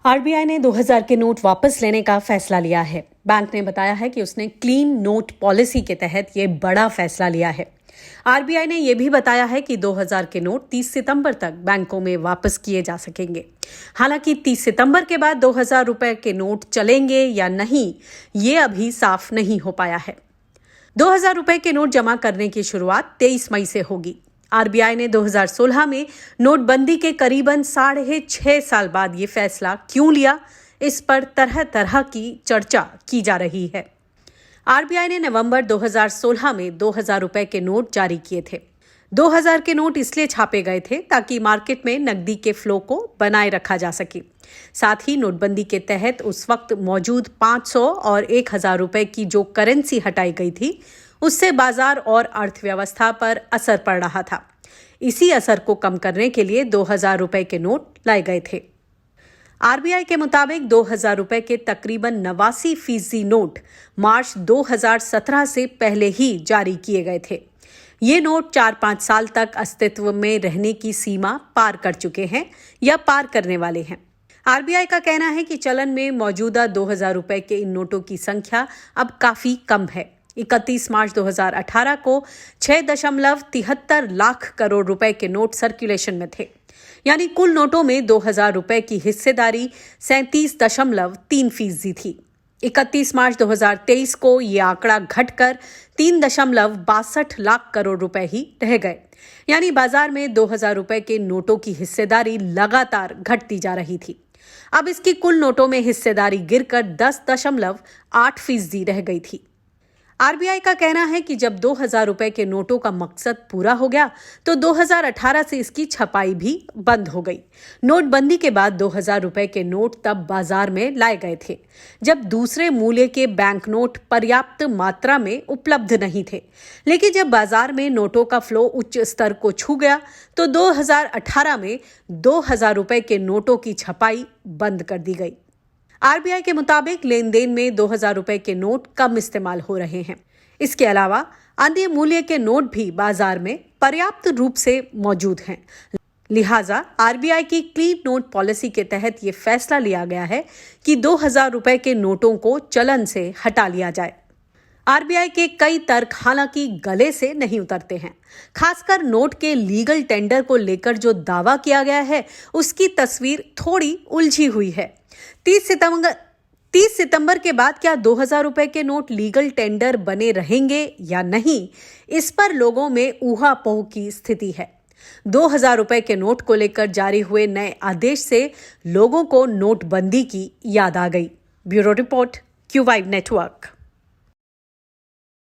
RBI ने 2000 के note वापस लेने का फैसला लिया है। बैंक ने बताया है कि उसने क्लीन नोट पॉलिसी के तहत ये बड़ा फैसला लिया है। आरबीआई ने यह भी बताया है कि 2000 के नोट 30 सितंबर तक बैंकों में वापस किए जा सकेंगे। हालांकि 30 सितंबर के बाद 2000 रुपए के नोट चलेंगे या नहीं, ये अभी साफ नहीं हो पाया है। 2000 रुपए के नोट जमा करने की शुरुआत 23 मई से होगी। आरबीआई ने 2016 में नोटबंदी के करीबन 6.5 साल बाद ये फैसला क्यों लिया, इस पर तरह तरह की चर्चा की जा रही है। आरबीआई ने नवंबर 2016 में 2000 रुपए के नोट जारी किए थे। 2000 के नोट इसलिए छापे गए थे ताकि मार्केट में नकदी के फ्लो को बनाए रखा जा सके। साथ ही नोटबंदी के तहत उस वक्त मौजूद 500 और 1000 रुपए की जो करेंसी हटाई गई थी, उससे बाजार और अर्थव्यवस्था पर असर पड़ रहा था। इसी असर को कम करने के लिए 2000 रुपए के नोट लाए गए थे। आरबीआई के मुताबिक 2000 रुपए के तकरीबन 89% नोट मार्च 2017 से पहले ही जारी किए गए थे। ये नोट 4-5 साल तक अस्तित्व में रहने की सीमा पार कर चुके हैं या पार करने वाले हैं। आरबीआई का कहना है कि चलन में मौजूदा 2000 रुपए के इन नोटों की संख्या अब काफी कम है। 31 मार्च 2018 को 6.73 लाख करोड़ रुपए के नोट सर्कुलेशन में थे, यानी कुल नोटों में 2000 रुपए की हिस्सेदारी 37.3% थी। 31 मार्च 2023 को ये आंकड़ा घटकर 3.62 लाख करोड़ रुपए ही रह गए, यानी बाजार में 2000 रुपए के नोटों की हिस्सेदारी लगातार घटती जा रही थी। अब इसकी कुल नोटों में हिस्सेदारी गिरकर 10.8% रह गई थी। आरबीआई का कहना है कि जब 2000 रुपए के नोटों का मकसद पूरा हो गया तो 2018 से इसकी छपाई भी बंद हो गई। नोटबंदी के बाद 2000 रुपए के नोट तब बाजार में लाए गए थे जब दूसरे मूल्य के बैंक नोट पर्याप्त मात्रा में उपलब्ध नहीं थे। लेकिन जब बाजार में नोटों का फ्लो उच्च स्तर को छू गया तो 2018 में 2000 रुपए के नोटों की छपाई बंद कर दी गई। आरबीआई के मुताबिक लेन देन में 2000 रुपए के नोट कम इस्तेमाल हो रहे हैं। इसके अलावा अन्य मूल्य के नोट भी बाजार में पर्याप्त रूप से मौजूद हैं। लिहाजा आरबीआई की क्लीन नोट पॉलिसी के तहत ये फैसला लिया गया है कि 2000 रुपए के नोटों को चलन से हटा लिया जाए। आरबीआई के कई तर्क हालांकि गले से नहीं उतरते हैं। खासकर नोट के लीगल टेंडर को लेकर जो दावा किया गया है, उसकी तस्वीर थोड़ी उलझी हुई है। 30 सितंबर के बाद क्या 2000 रुपए के नोट लीगल टेंडर बने रहेंगे या नहीं, इस पर लोगों में ऊहापोह की स्थिति है। 2000 रुपए के नोट को लेकर जारी हुए नए आदेश से लोगों को नोटबंदी की याद आ गई। Bureau report, Q5 network.